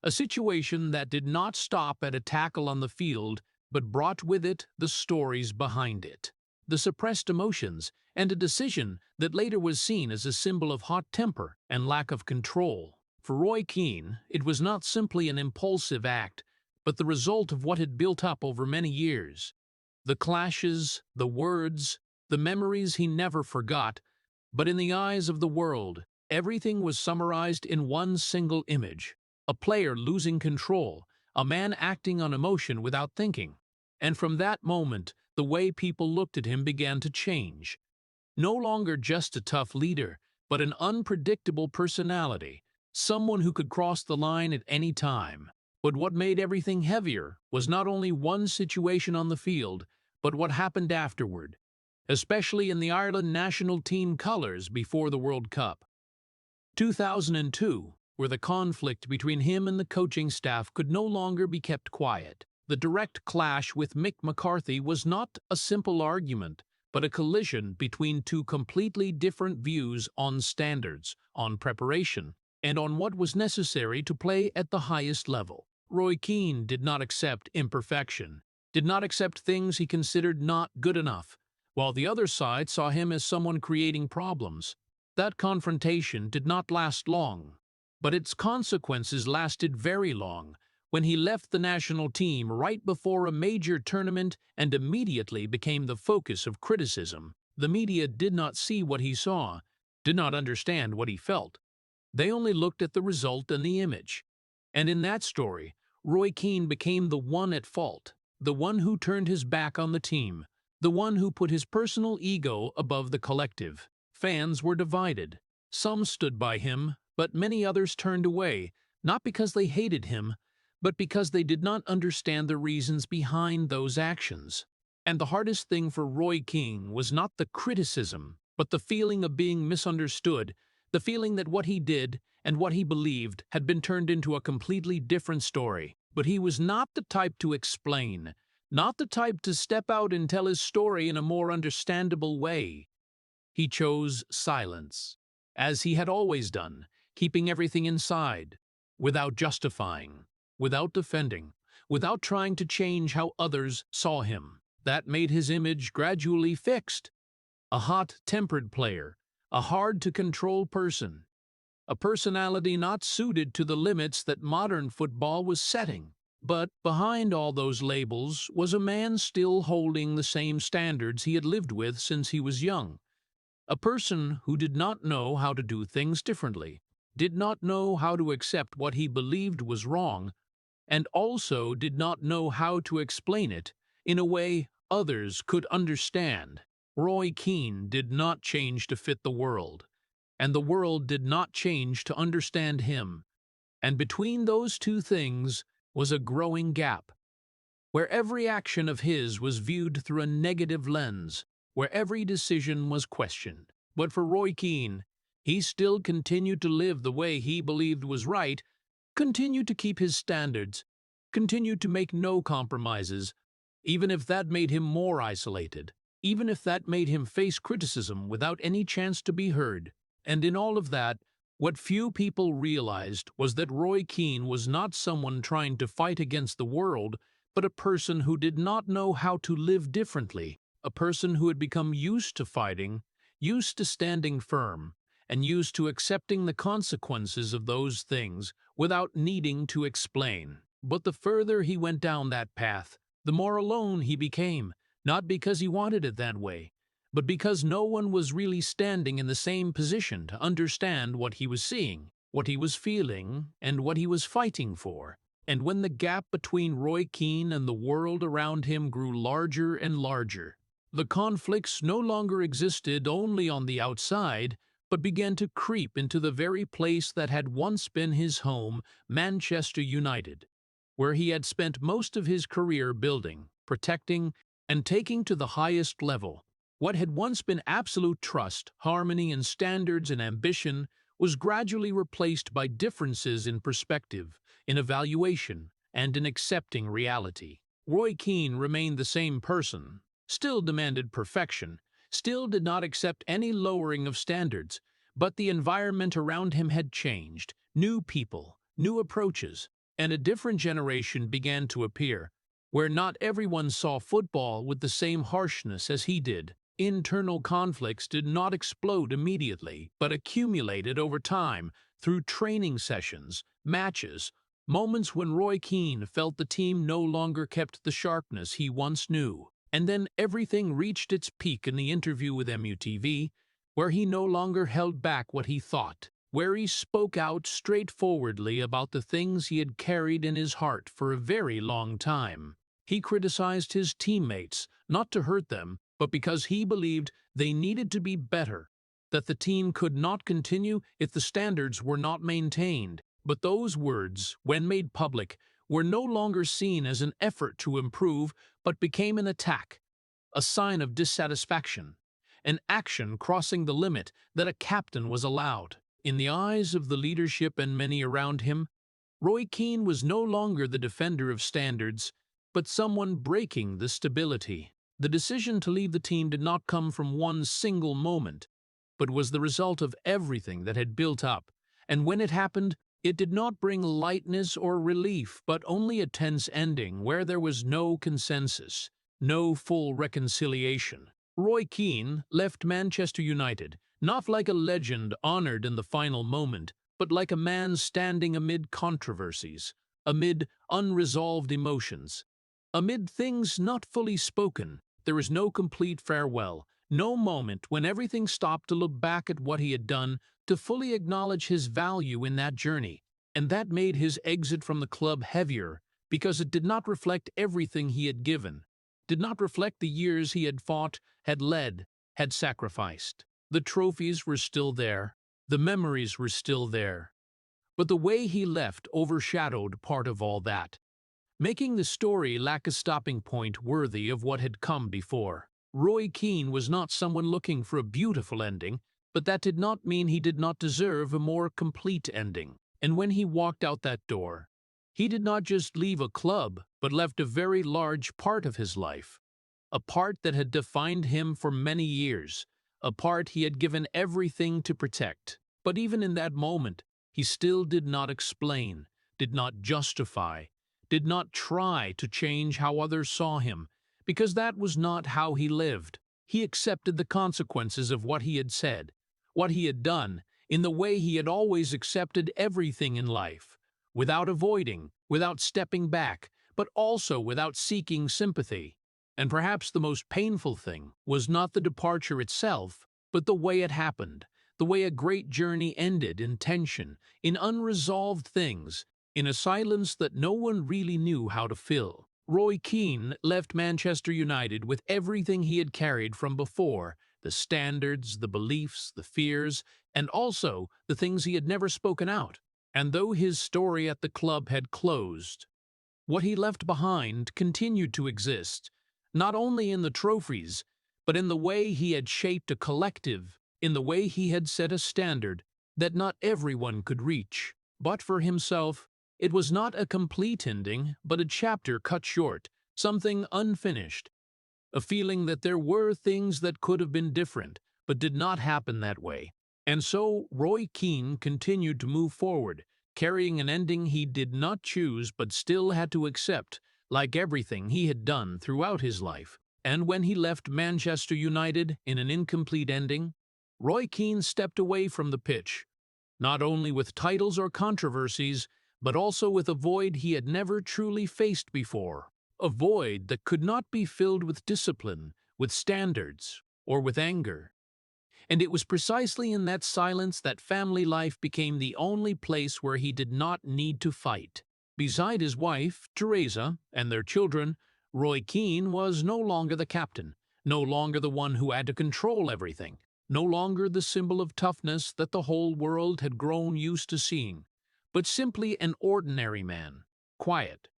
a situation that did not stop at a tackle on the field but brought with it the stories behind it, the suppressed emotions, and a decision that later was seen as a symbol of hot temper and lack of control. For Roy Keane, it was not simply an impulsive act, but the result of what had built up over many years. The clashes, the words, the memories he never forgot, but in the eyes of the world, everything was summarized in one single image: a player losing control, a man acting on emotion without thinking. And from that moment, the way people looked at him began to change. No longer just a tough leader, but an unpredictable personality, someone who could cross the line at any time. But what made everything heavier was not only one situation on the field, but what happened afterward, especially in the Ireland national team colours before the World Cup. 2002, where the conflict between him and the coaching staff could no longer be kept quiet. The direct clash with Mick McCarthy was not a simple argument, but a collision between two completely different views on standards, on preparation, and on what was necessary to play at the highest level. Roy Keane did not accept imperfection, did not accept things he considered not good enough, while the other side saw him as someone creating problems. That confrontation did not last long, but its consequences lasted very long, when he left the national team right before a major tournament and immediately became the focus of criticism. The media did not see what he saw, did not understand what he felt. They only looked at the result and the image. And in that story, Roy Keane became the one at fault, the one who turned his back on the team, the one who put his personal ego above the collective. Fans were divided. Some stood by him, but many others turned away, not because they hated him, but because they did not understand the reasons behind those actions. And the hardest thing for Roy Keane was not the criticism, but the feeling of being misunderstood, the feeling that what he did and what he believed had been turned into a completely different story. But he was not the type to explain, not the type to step out and tell his story in a more understandable way. He chose silence, as he had always done, keeping everything inside, without justifying, without defending, without trying to change how others saw him. That made his image gradually fixed. A hot-tempered player, a hard-to-control person, a personality not suited to the limits that modern football was setting. But behind all those labels was a man still holding the same standards he had lived with since he was young. A person who did not know how to do things differently, did not know how to accept what he believed was wrong, and also did not know how to explain it in a way others could understand. Roy Keane did not change to fit the world, and the world did not change to understand him. And between those two things was a growing gap, where every action of his was viewed through a negative lens, where every decision was questioned. But for Roy Keane, he still continued to live the way he believed was right, continued to keep his standards, continued to make no compromises, even if that made him more isolated, even if that made him face criticism without any chance to be heard. And in all of that, what few people realized was that Roy Keane was not someone trying to fight against the world, but a person who did not know how to live differently, a person who had become used to fighting, used to standing firm, and used to accepting the consequences of those things without needing to explain. But the further he went down that path, the more alone he became, not because he wanted it that way, but because no one was really standing in the same position to understand what he was seeing, what he was feeling, and what he was fighting for. And when the gap between Roy Keane and the world around him grew larger and larger, the conflicts no longer existed only on the outside, but began to creep into the very place that had once been his home, Manchester United, where he had spent most of his career building, protecting, and taking to the highest level. What had once been absolute trust, harmony in standards and ambition was gradually replaced by differences in perspective, in evaluation, and in accepting reality. Roy Keane remained the same person, still demanded perfection, still did not accept any lowering of standards, but the environment around him had changed. New people, new approaches, and a different generation began to appear, where not everyone saw football with the same harshness as he did. Internal conflicts did not explode immediately, but accumulated over time through training sessions, matches, moments when Roy Keane felt the team no longer kept the sharpness he once knew. And then everything reached its peak in the interview with MUTV, where he no longer held back what he thought, where he spoke out straightforwardly about the things he had carried in his heart for a very long time. He criticized his teammates, not to hurt them, but because he believed they needed to be better, that the team could not continue if the standards were not maintained. But those words, when made public, were no longer seen as an effort to improve, but became an attack, a sign of dissatisfaction, an action crossing the limit that a captain was allowed. In the eyes of the leadership and many around him, Roy Keane was no longer the defender of standards, but someone breaking the stability. The decision to leave the team did not come from one single moment, but was the result of everything that had built up, and when it happened, it did not bring lightness or relief, but only a tense ending where there was no consensus, no full reconciliation. Roy Keane left Manchester United, not like a legend honored in the final moment, but like a man standing amid controversies, amid unresolved emotions, amid things not fully spoken. There was no complete farewell, no moment when everything stopped to look back at what he had done, to fully acknowledge his value in that journey. And that made his exit from the club heavier, because it did not reflect everything he had given, did not reflect the years he had fought, had led, had sacrificed. The trophies were still there, the memories were still there, but the way he left overshadowed part of all that, making the story lack a stopping point worthy of what had come before. Roy Keane was not someone looking for a beautiful ending, but that did not mean he did not deserve a more complete ending. And when he walked out that door, he did not just leave a club, but left a very large part of his life, a part that had defined him for many years, a part he had given everything to protect. But even in that moment, he still did not explain, did not justify, did not try to change how others saw him, because that was not how he lived. He accepted the consequences of what he had said, what he had done, in the way he had always accepted everything in life, without avoiding, without stepping back, but also without seeking sympathy. And perhaps the most painful thing was not the departure itself, but the way it happened, the way a great journey ended in tension, in unresolved things, in a silence that no one really knew how to fill. Roy Keane left Manchester United with everything he had carried from before, the standards, the beliefs, the fears, and also the things he had never spoken out. And though his story at the club had closed, what he left behind continued to exist, not only in the trophies, but in the way he had shaped a collective, in the way he had set a standard that not everyone could reach. But for himself, it was not a complete ending, but a chapter cut short, something unfinished, a feeling that there were things that could have been different, but did not happen that way. And so Roy Keane continued to move forward, carrying an ending he did not choose but still had to accept, like everything he had done throughout his life. And when he left Manchester United in an incomplete ending, Roy Keane stepped away from the pitch, not only with titles or controversies, but also with a void he had never truly faced before, a void that could not be filled with discipline, with standards, or with anger. And it was precisely in that silence that family life became the only place where he did not need to fight. Beside his wife, Teresa, and their children, Roy Keane was no longer the captain, no longer the one who had to control everything, no longer the symbol of toughness that the whole world had grown used to seeing, but simply an ordinary man, quiet,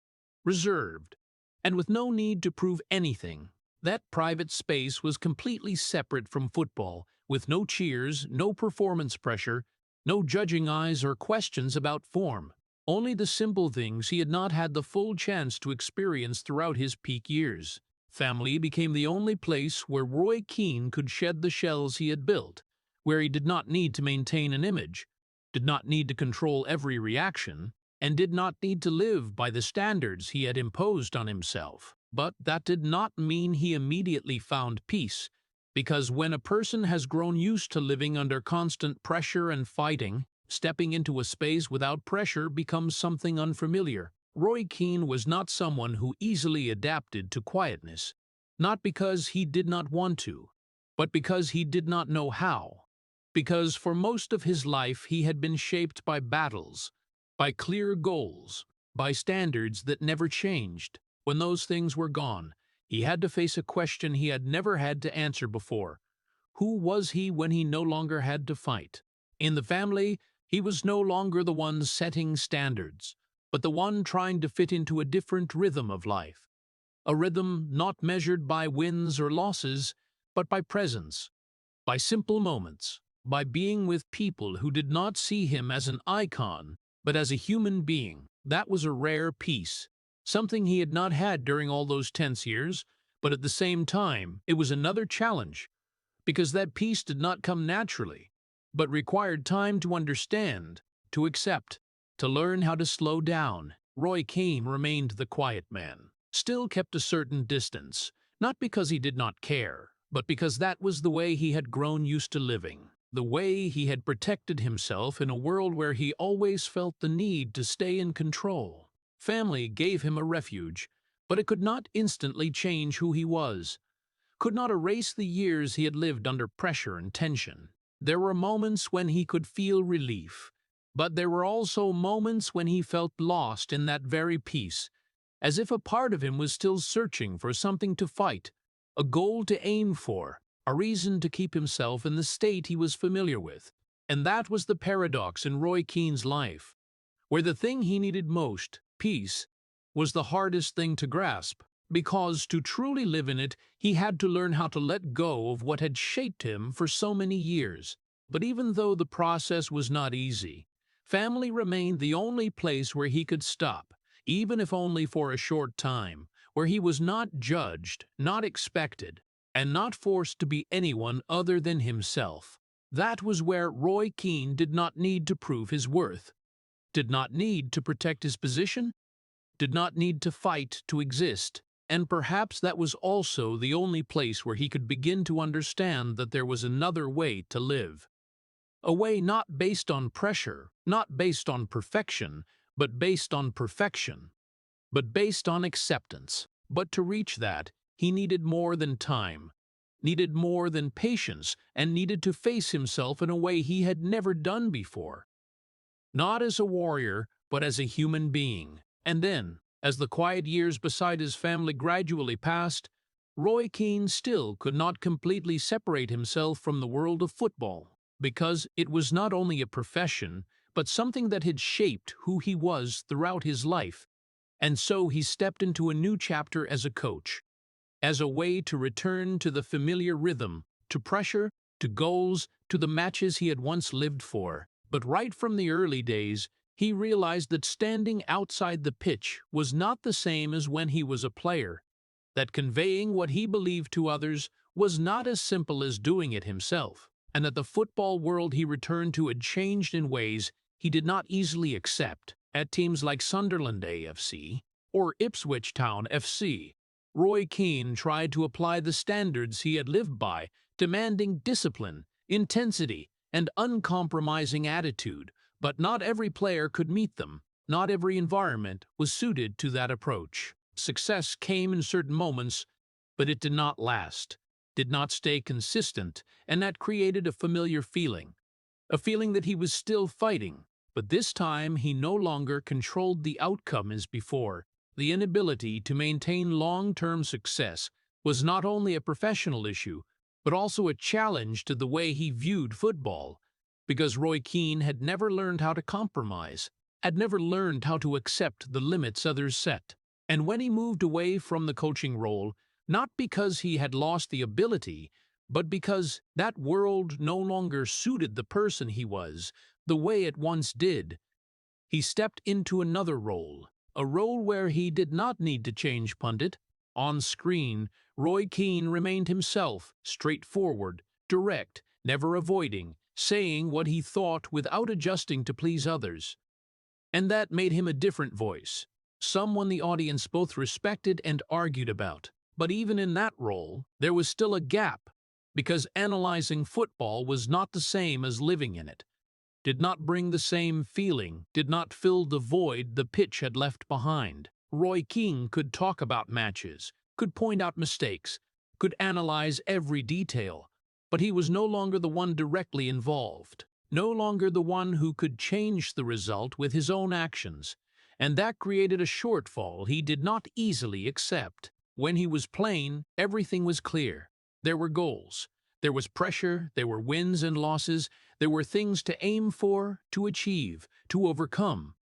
reserved, and with no need to prove anything, That private space was completely separate from football, with no cheers, no performance pressure, no judging eyes or questions about form. Only the simple things he had not had the full chance to experience throughout his peak years. Family became the only place where Roy Keane could shed the shells he had built, where he did not need to maintain an image, did not need to control every reaction, and did not need to live by the standards he had imposed on himself. But that did not mean he immediately found peace, because when a person has grown used to living under constant pressure and fighting, stepping into a space without pressure becomes something unfamiliar. Roy Keane was not someone who easily adapted to quietness, not because he did not want to, but because he did not know how. Because for most of his life he had been shaped by battles, by clear goals, by standards that never changed. When those things were gone, he had to face a question he had never had to answer before. Who was he when he no longer had to fight? In the family, he was no longer the one setting standards, but the one trying to fit into a different rhythm of life. A rhythm not measured by wins or losses, but by presence, by simple moments, by being with people who did not see him as an icon, but as a human being. That was a rare peace, something he had not had during all those tense years, but at the same time, it was another challenge, because that peace did not come naturally, but required time to understand, to accept, to learn how to slow down. Roy Keane remained the quiet man, still kept a certain distance, not because he did not care, but because that was the way he had grown used to living, the way he had protected himself in a world where he always felt the need to stay in control. Family gave him a refuge, but it could not instantly change who he was, could not erase the years he had lived under pressure and tension. There were moments when he could feel relief, but there were also moments when he felt lost in that very peace, as if a part of him was still searching for something to fight, a goal to aim for, a reason to keep himself in the state he was familiar with. And that was the paradox in Roy Keane's life, where the thing he needed most, peace, was the hardest thing to grasp, because to truly live in it, he had to learn how to let go of what had shaped him for so many years. But even though the process was not easy, family remained the only place where he could stop, even if only for a short time, where he was not judged, not expected, and not forced to be anyone other than himself. That was where Roy Keane did not need to prove his worth, did not need to protect his position, did not need to fight to exist. And perhaps that was also the only place where he could begin to understand that there was another way to live. A way not based on pressure, not based on perfection, but based on perfection, but based on acceptance. But to reach that, he needed more than time, needed more than patience, and needed to face himself in a way he had never done before. Not as a warrior, but as a human being. And then, as the quiet years beside his family gradually passed, Roy Keane still could not completely separate himself from the world of football, because it was not only a profession, but something that had shaped who he was throughout his life. And so he stepped into a new chapter as a coach, as a way to return to the familiar rhythm, to pressure, to goals, to the matches he had once lived for. But right from the early days, he realized that standing outside the pitch was not the same as when he was a player, that conveying what he believed to others was not as simple as doing it himself, and that the football world he returned to had changed in ways he did not easily accept. At teams like Sunderland AFC or Ipswich Town FC, Roy Keane tried to apply the standards he had lived by, demanding discipline, intensity, and uncompromising attitude. But not every player could meet them. Not every environment was suited to that approach. Success came in certain moments, but it did not last, did not stay consistent, and that created a familiar feeling. A feeling that he was still fighting, but this time he no longer controlled the outcome as before. The inability to maintain long-term success was not only a professional issue, but also a challenge to the way he viewed football, because Roy Keane had never learned how to compromise, had never learned how to accept the limits others set. And when he moved away from the coaching role, not because he had lost the ability, but because that world no longer suited the person he was the way it once did. He stepped into another role, a role where he did not need to change pundit. On screen, Roy Keane remained himself, straightforward, direct, never avoiding, saying what he thought without adjusting to please others. And that made him a different voice, someone the audience both respected and argued about. But even in that role, there was still a gap, because analyzing football was not the same as living in it, did not bring the same feeling, did not fill the void the pitch had left behind. Roy Keane could talk about matches, could point out mistakes, could analyze every detail, but he was no longer the one directly involved, no longer the one who could change the result with his own actions, and that created a shortfall he did not easily accept. When he was playing, everything was clear. There were goals, there was pressure, there were wins and losses, there were things to aim for, to achieve, to overcome.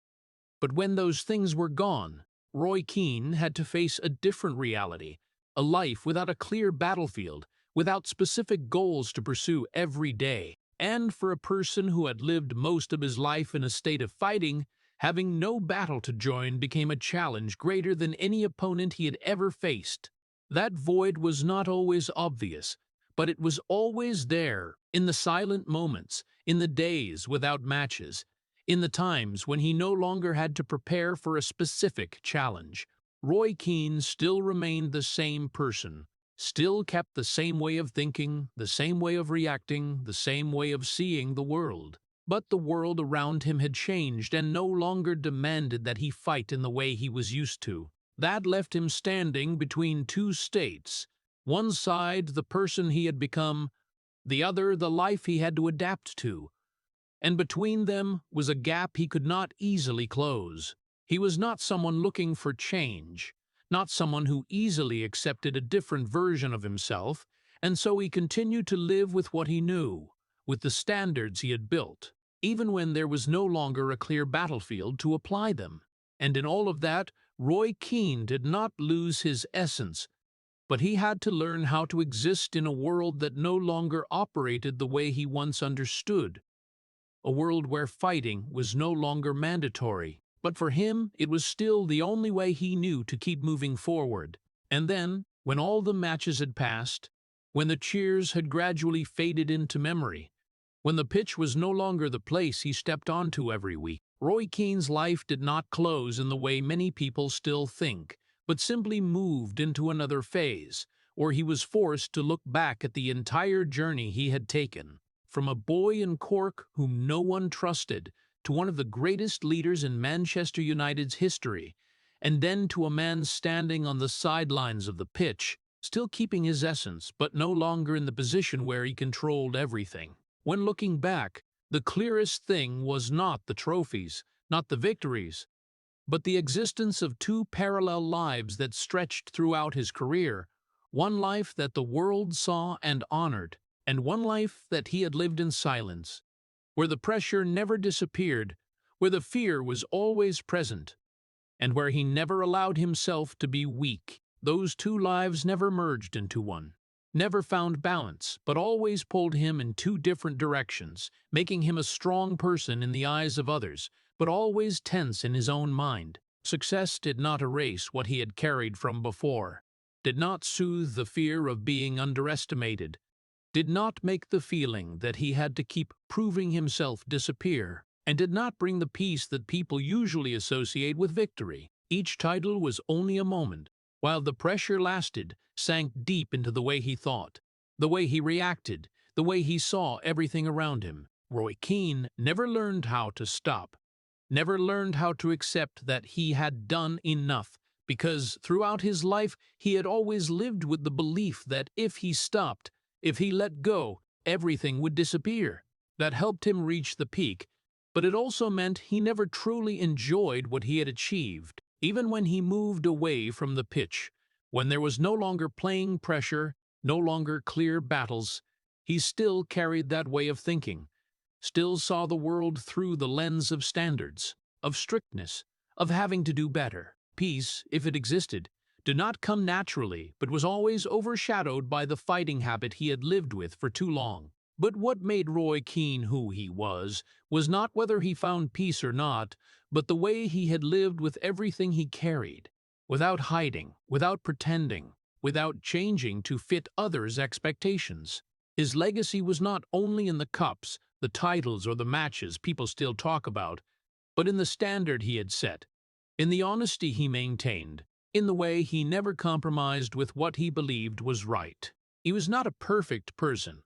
But when those things were gone, Roy Keane had to face a different reality, a life without a clear battlefield, without specific goals to pursue every day. And for a person who had lived most of his life in a state of fighting, having no battle to join became a challenge greater than any opponent he had ever faced. That void was not always obvious, but it was always there, in the silent moments, in the days without matches, in the times when he no longer had to prepare for a specific challenge. Roy Keane still remained the same person, still kept the same way of thinking, the same way of reacting, the same way of seeing the world. But the world around him had changed and no longer demanded that he fight in the way he was used to. That left him standing between two states. One side, the person he had become, the other, the life he had to adapt to. And between them was a gap he could not easily close. He was not someone looking for change, not someone who easily accepted a different version of himself, and so he continued to live with what he knew, with the standards he had built, even when there was no longer a clear battlefield to apply them. And in all of that, Roy Keane did not lose his essence, but he had to learn how to exist in a world that no longer operated the way he once understood, a world where fighting was no longer mandatory. But for him, it was still the only way he knew to keep moving forward. And then, when all the matches had passed, when the cheers had gradually faded into memory, when the pitch was no longer the place he stepped onto every week, Roy Keane's life did not close in the way many people still think, but simply moved into another phase, where he was forced to look back at the entire journey he had taken, from a boy in Cork whom no one trusted, to one of the greatest leaders in Manchester United's history, and then to a man standing on the sidelines of the pitch, still keeping his essence, but no longer in the position where he controlled everything. When looking back, the clearest thing was not the trophies, not the victories, but the existence of two parallel lives that stretched throughout his career, one life that the world saw and honored, and one life that he had lived in silence, where the pressure never disappeared, where the fear was always present, and where he never allowed himself to be weak. Those two lives never merged into one, never found balance, but always pulled him in two different directions, making him a strong person in the eyes of others, but always tense in his own mind. Success did not erase what he had carried from before, did not soothe the fear of being underestimated, did not make the feeling that he had to keep proving himself disappear, and did not bring the peace that people usually associate with victory. Each title was only a moment, while the pressure lasted, sank deep into the way he thought, the way he reacted, the way he saw everything around him. Roy Keane never learned how to stop, never learned how to accept that he had done enough, because throughout his life he had always lived with the belief that if he stopped, if he let go, everything would disappear. That helped him reach the peak, but it also meant he never truly enjoyed what he had achieved. Even when he moved away from the pitch, when there was no longer playing pressure, no longer clear battles, he still carried that way of thinking, still saw the world through the lens of standards, of strictness, of having to do better. Peace, if it existed, did not come naturally, but was always overshadowed by the fighting habit he had lived with for too long. But what made Roy Keane who he was not whether he found peace or not, but the way he had lived with everything he carried, without hiding, without pretending, without changing to fit others' expectations. His legacy was not only in the cups, the titles, or the matches people still talk about, but in the standard he had set, in the honesty he maintained, in the way he never compromised with what he believed was right. He was not a perfect person,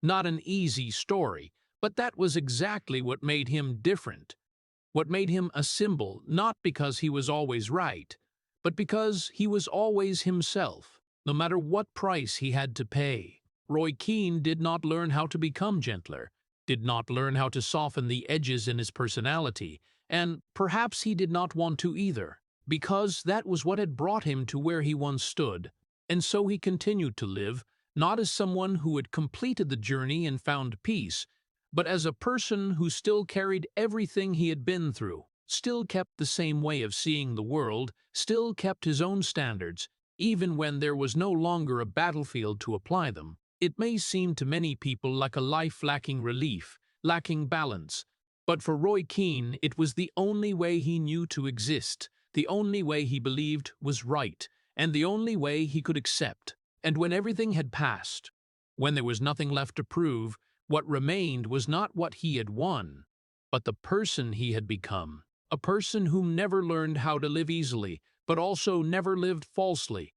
not an easy story, but that was exactly what made him different, what made him a symbol, not because he was always right, but because he was always himself, no matter what price he had to pay. Roy Keane did not learn how to become gentler, did not learn how to soften the edges in his personality, and perhaps he did not want to either, because that was what had brought him to where he once stood. And so he continued to live, not as someone who had completed the journey and found peace, but as a person who still carried everything he had been through, still kept the same way of seeing the world, still kept his own standards, even when there was no longer a battlefield to apply them. It may seem to many people like a life lacking relief, lacking balance, but for Roy Keane it was the only way he knew to exist, the only way he believed was right, and the only way he could accept. And when everything had passed, when there was nothing left to prove, what remained was not what he had won, but the person he had become, a person who never learned how to live easily, but also never lived falsely,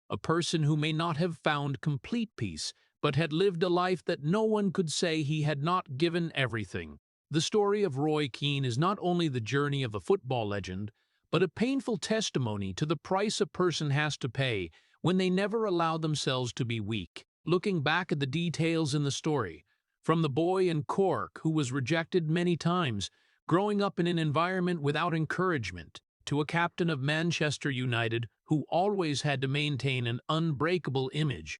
a person who may not have found complete peace, but had lived a life that no one could say he had not given everything. The story of Roy Keane is not only the journey of a football legend, but a painful testimony to the price a person has to pay when they never allow themselves to be weak. Looking back at the details in the story, from the boy in Cork who was rejected many times, growing up in an environment without encouragement, to a captain of Manchester United who always had to maintain an unbreakable image,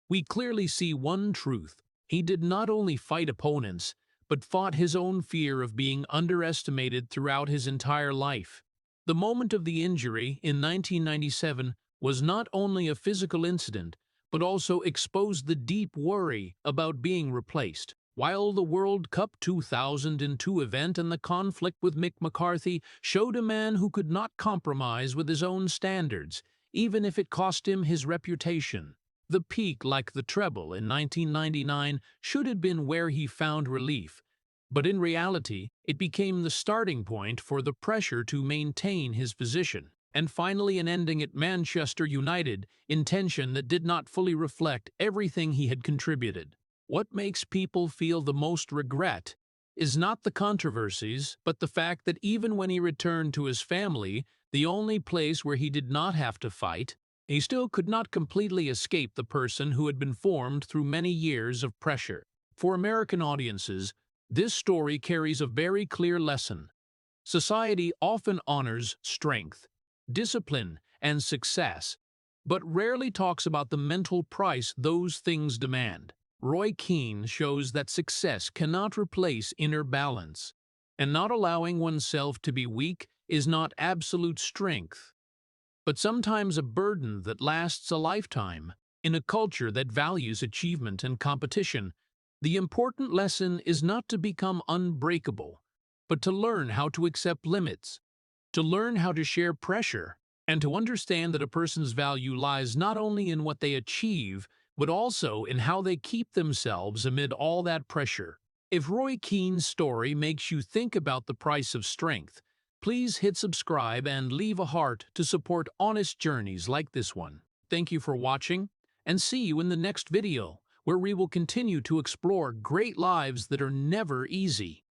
we clearly see one truth. He did not only fight opponents, but fought his own fear of being underestimated throughout his entire life. The moment of the injury in 1997 was not only a physical incident, but also exposed the deep worry about being replaced. While the World Cup 2002 event and the conflict with Mick McCarthy showed a man who could not compromise with his own standards, even if it cost him his reputation. The peak, like the treble in 1999, should have been where he found relief, but in reality, it became the starting point for the pressure to maintain his position, and finally an ending at Manchester United in tension that did not fully reflect everything he had contributed. What makes people feel the most regret is not the controversies, but the fact that even when he returned to his family, the only place where he did not have to fight, he still could not completely escape the person who had been formed through many years of pressure. For American audiences, this story carries a very clear lesson. Society often honors strength, discipline, and success, but rarely talks about the mental price those things demand. Roy Keane shows that success cannot replace inner balance, and not allowing oneself to be weak is not absolute strength, but sometimes a burden that lasts a lifetime. In a culture that values achievement and competition, the important lesson is not to become unbreakable, but to learn how to accept limits, to learn how to share pressure, and to understand that a person's value lies not only in what they achieve, but also in how they keep themselves amid all that pressure. If Roy Keane's story makes you think about the price of strength, please hit subscribe and leave a heart to support honest journeys like this one. Thank you for watching, and see you in the next video, where we will continue to explore great lives that are never easy.